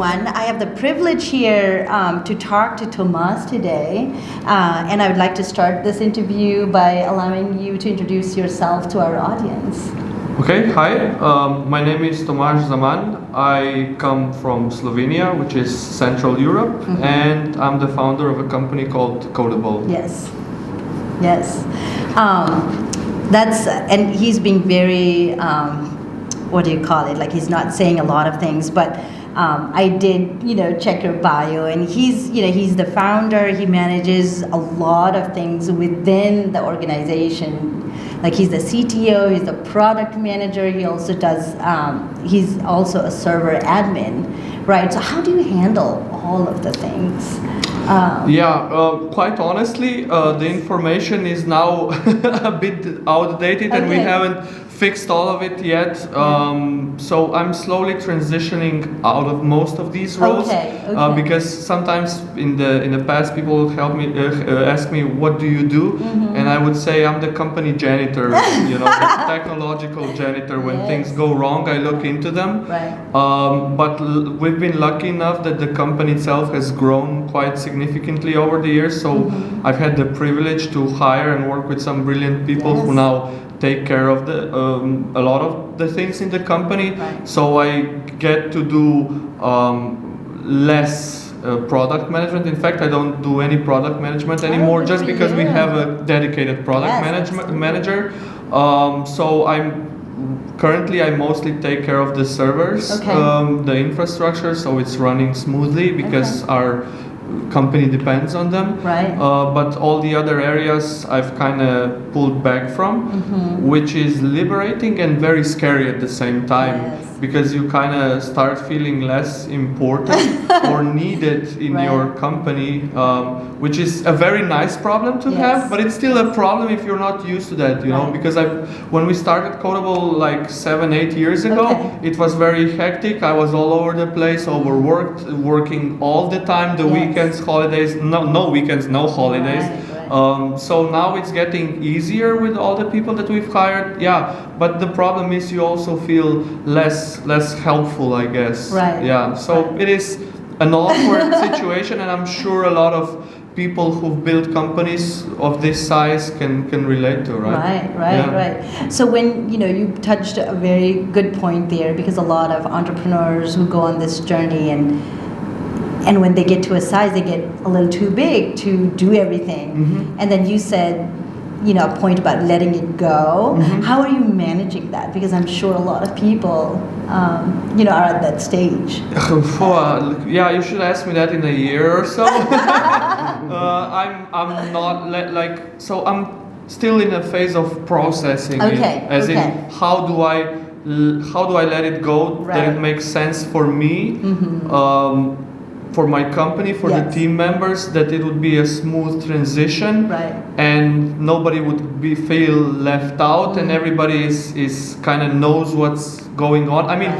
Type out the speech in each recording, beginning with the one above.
everyone. I have the privilege here to talk to Tomaž today, and I would like to start this interview by allowing you to introduce yourself to our audience. Okay, hi. My name is Tomaž Zaman. I come from Slovenia, which is Central Europe, and I'm the founder of a company called Codeable. Yes. And he's being very, what do you call it? Like, he's not saying a lot of things, but I did, check your bio, and he's the founder. He manages a lot of things within the organization. Like, he's the CTO, he's the product manager. He also does. He's also a server admin, right? So how do you handle all of the things? Quite honestly, the information is now a bit outdated, and we haven't fixed all of it yet. So I'm slowly transitioning out of most of these roles, because sometimes in the past people would help me ask me, what do you do? And I would say I'm the company janitor, the technological janitor. When things go wrong, I look into them. Right. But we've been lucky enough that the company itself has grown quite significantly over the years. So I've had the privilege to hire and work with some brilliant people who now take care of a lot of the things in the company. Right. So I get to do less product management. In fact, I don't do any product management anymore, just because we have a dedicated product manager. So Currently, I mostly take care of the servers, the infrastructure, so it's running smoothly because our company depends on them. Right. But all the other areas I've kind of pulled back from, which is liberating and very scary at the same time, because you kind of start feeling less important or needed in your company, which is a very nice problem to have, but it's still a problem if you're not used to that, because when we started Codeable like 7-8 years ago, it was very hectic. I was all over the place, overworked, working all the time, the weekends, holidays, no weekends, no holidays. So now it's getting easier with all the people that we've hired. But the problem is you also feel less helpful, I guess. Right. So it is an awkward situation, and I'm sure a lot of people who've built companies of this size can relate to, right? Right. So when, you touched a very good point there, because a lot of entrepreneurs who go on this journey and when they get to a size, they get a little too big to do everything. And then you said, a point about letting it go. How are you managing that? Because I'm sure a lot of people, are at that stage. You should ask me that in a year or so. I'm not so I'm still in a phase of processing it, in how do I let it go that it makes sense for me, for my company, for the team members, that it would be a smooth transition, and nobody would feel left out, and everybody is kind of knows what's going on. I mean,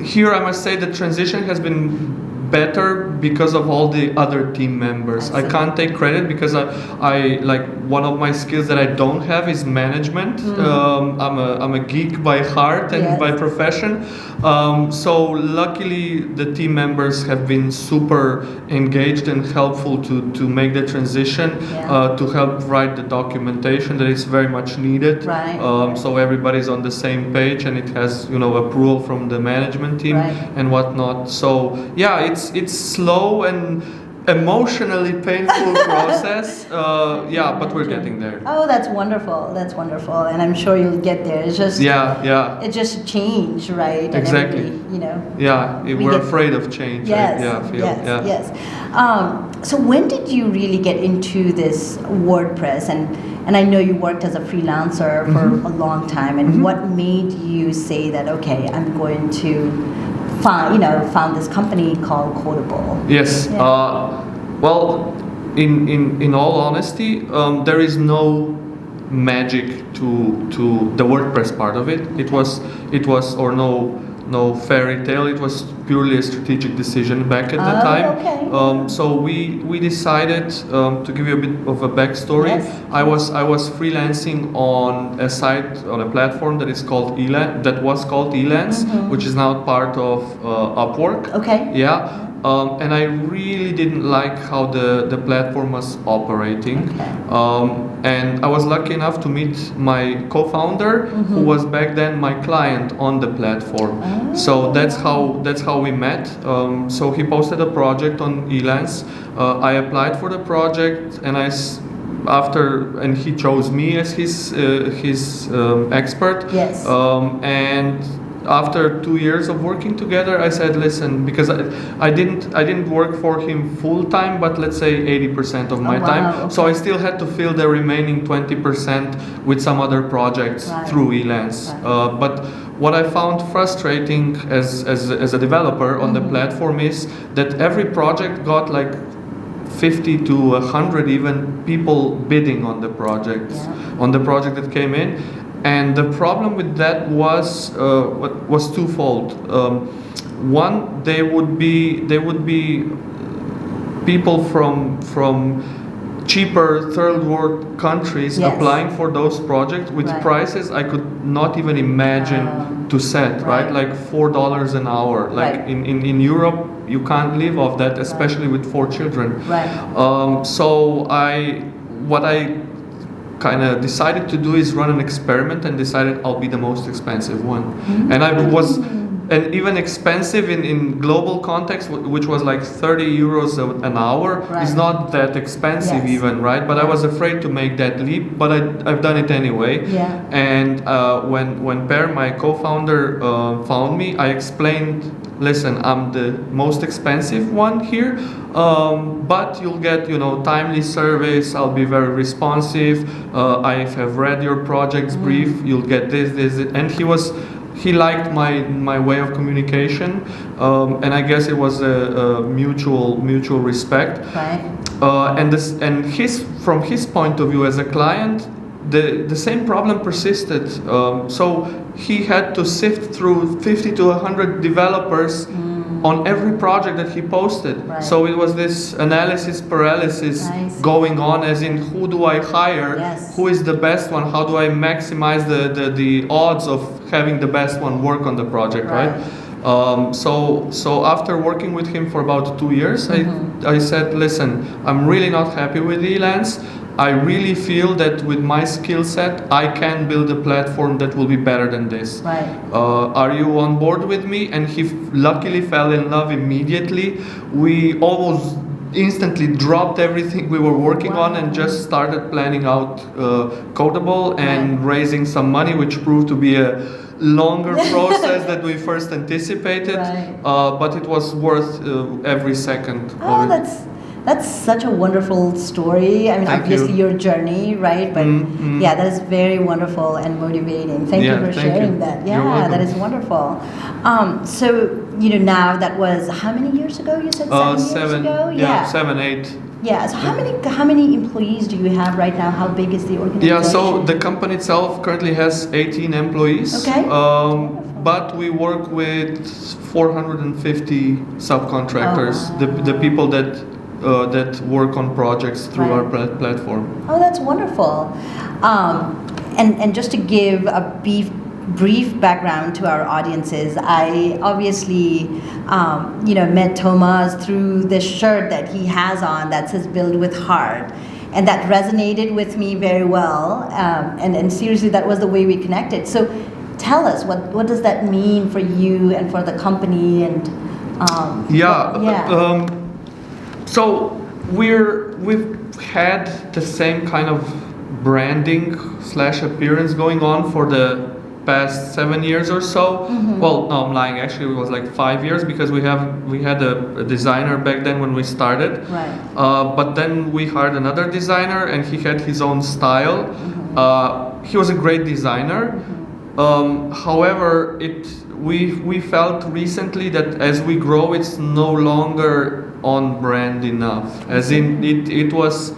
here I must say the transition has been better because of all the other team members. I can't take credit, because I like, one of my skills that I don't have is management. I'm a geek by heart and by profession. So luckily the team members have been super engaged and helpful to make the transition, to help write the documentation that is very much needed. So everybody's on the same page, and it has approval from the management team and whatnot. So it's slow and emotionally painful process, but we're getting there. Oh, that's wonderful, and I'm sure you'll get there. It's just it's just a change, right? Exactly. And we're afraid of change. Yes. So when did you really get into this WordPress, and I know you worked as a freelancer for a long time, and what made you say that, okay, I'm going to found this company called Codeable? Yes. Well, in all honesty, there is no magic to the WordPress part of it. It was or no no fairy tale. It was purely a strategic decision back at the time. Okay. So we decided, to give you a bit of a backstory. Yes. I was freelancing on a site, on a platform that is called Elance, which is now part of Upwork. Okay. Yeah. And I really didn't like how the platform was operating. Okay. And I was lucky enough to meet my co-founder, who was back then my client on the platform. Oh. So that's how we met. So he posted a project on Elance. I applied for the project, and and he chose me as his expert. Yes. And after 2 years of working together, I said, listen, because I didn't work for him full time, but let's say 80% of my time. Okay. So I still had to fill the remaining 20% with some other projects through Elance. Right. But what I found frustrating as a developer on the platform is that every project got like 50 to 100 even people bidding on the projects, on the project that came in. And the problem with that was twofold. One, they would be people from cheaper third world countries applying for those projects with prices I could not even imagine to set, right? Like $4 an hour. Like in Europe, you can't live off that, especially with 4 children. Right. So what I kind of decided to do is run an experiment, and decided I'll be the most expensive one. And even expensive in global context, which was like 30 euros an hour, is not that expensive even, right? But I was afraid to make that leap, but I've done it anyway. Yeah. And when Per, my co-founder, found me, I explained, listen, I'm the most expensive one here, but you'll get, timely service. I'll be very responsive. I have read your project's brief. You'll get this, and he liked my way of communication, and I guess it was a mutual respect. Right. And from his point of view as a client, the same problem persisted. So he had to sift through 50 to 100 developers on every project that he posted. Right. So it was this analysis paralysis going on, as in, who do I hire? Yes. Who is the best one? How do I maximize the odds of having the best one work on the project, right? So after working with him for about 2 years, I said, listen, I'm really not happy with Elance. I really feel that with my skill set, I can build a platform that will be better than this. Right. Are you on board with me? And he luckily fell in love immediately. We almost instantly dropped everything we were working on and just started planning out Codeable and raising some money, which proved to be a longer process than we first anticipated. But it was worth every second of it. That's such a wonderful story. I mean, obviously your journey, right? But yeah, that is very wonderful and motivating. Thank you for sharing that. Yeah, that is wonderful. So, now that was how many years ago? You said 7 years ago? Yeah, 7, 8. Yeah. So how many employees do you have right now? How big is the organization? Yeah. So the company itself currently has 18 employees. Okay. But we work with 450 subcontractors. The people that work on projects through our platform. Oh, that's wonderful. And just to give a brief background to our audiences, I obviously, met Tomaž through this shirt that he has on that says "Build with Heart," and that resonated with me very well. And seriously, that was the way we connected. So, tell us what does that mean for you and for the company and. So we've had the same kind of branding / appearance going on for the past 7 years or so. Well, no, I'm lying. Actually, it was like 5 years, because we had a designer back then when we started. Right. But then we hired another designer, and he had his own style. He was a great designer. However, we felt recently that as we grow, it's no longer on brand enough. As in, it was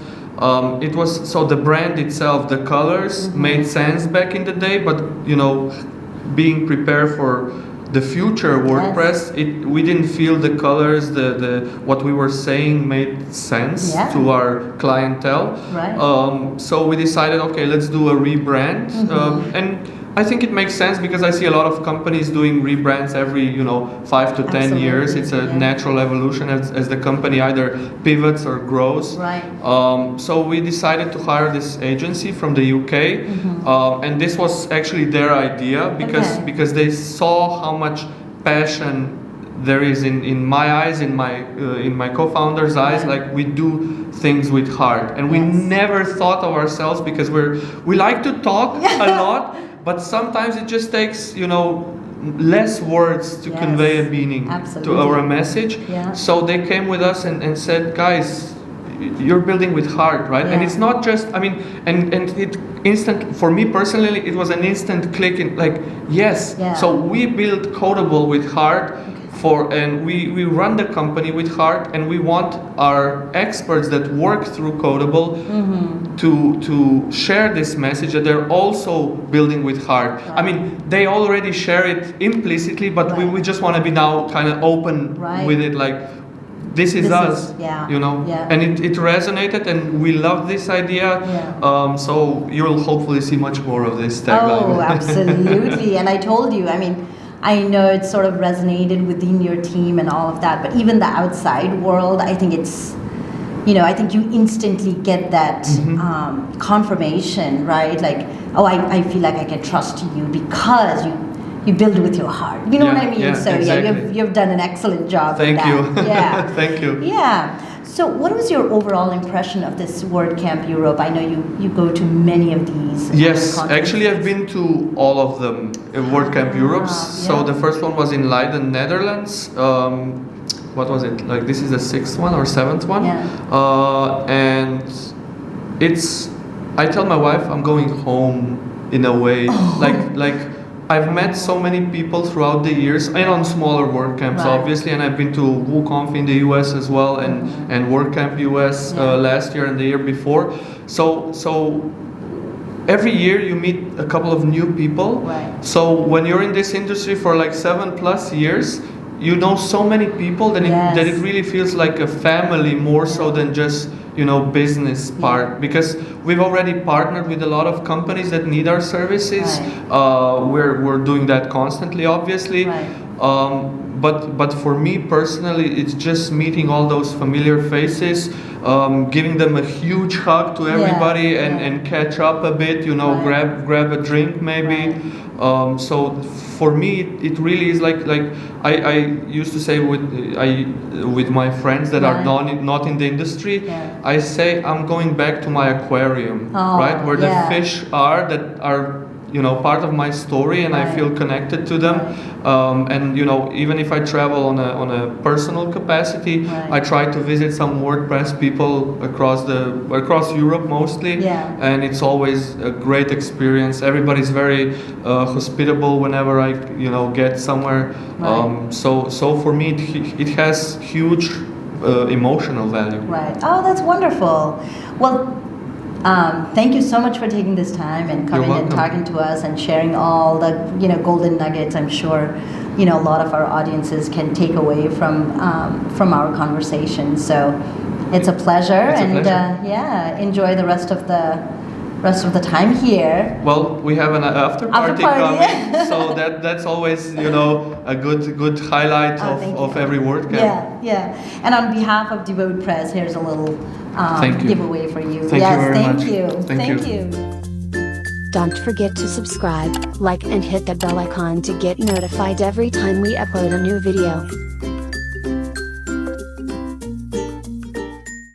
so the brand itself, the colors made sense back in the day, but being prepared for the future WordPress, we didn't feel the colors, the what we were saying made sense to our clientele. Right. So we decided, okay, let's do a rebrand. And I think it makes sense because I see a lot of companies doing rebrands every 5 to 10 years. It's a natural evolution as the company either pivots or grows. Right. So we decided to hire this agency from the UK, and this was actually their idea because they saw how much passion there is in my eyes, in my co-founder's eyes. Like, we do things with heart, and we never thought of ourselves because we like to talk a lot. But sometimes it just takes, less words to convey a meaning to our message. Yeah. So they came with us and said, guys, you're building with heart, right? Yeah. And it's not just, and it instant, for me personally, it was an instant click in, like, yes. Yeah. So we built Codeable with heart. And we run the company with heart, and we want our experts that work through Codeable to share this message that they're also building with heart. Right. They already share it implicitly, but we just want to be now kind of open with it, like, this is us, and it resonated, and we love this idea. Yeah. So you'll hopefully see much more of this tagline. Oh, absolutely. And I told you, I know it sort of resonated within your team and all of that, but even the outside world, I think it's, I think you instantly get that confirmation, right? Like, oh, I feel like I can trust you because you build with your heart. You know what I mean? Yeah, so exactly. you've done an excellent job. Thank you. Yeah. Thank you. Yeah. So what was your overall impression of this WordCamp Europe? I know you go to many of these. Yes, actually I've been to all of them, WordCamp Europe. So the first one was in Leiden, Netherlands. What was it? Like, this is the 6th one or 7th one. Yeah. And I tell my wife I'm going home in a way. Like I've met so many people throughout the years, and on smaller WordCamps, obviously, and I've been to WooConf in the US as well, and WordCamp US last year and the year before. So every year you meet a couple of new people. Right. So when you're in this industry for like 7+ years, you know so many people that it really feels like a family, more so than just business part, because we've already partnered with a lot of companies that need our services. Right. We're doing that constantly, obviously. Right. But for me personally, it's just meeting all those familiar faces, giving them a huge hug to everybody, and catch up a bit, grab a drink maybe. Right. So for me, it really is like I used to say with my friends that are not in the industry, I say I'm going back to my aquarium, right, where the fish are that are part of my story, and I feel connected to them. And even if I travel on a personal capacity, I try to visit some WordPress people across Europe mostly, and it's always a great experience. Everybody's very hospitable whenever I get somewhere. So for me it has huge emotional value. Right. Oh, that's wonderful. Well, thank you so much for taking this time and coming and talking to us and sharing all the golden nuggets. I'm sure a lot of our audiences can take away from our conversation. So it's a pleasure. Enjoy the rest of the time here. Well, we have an after party coming, so that's always a good highlight of every WordCamp. Yeah. And on behalf of DevotePress, here's a little giveaway for you. Thank you very much. Thank you. Don't forget to subscribe, like, and hit that bell icon to get notified every time we upload a new video.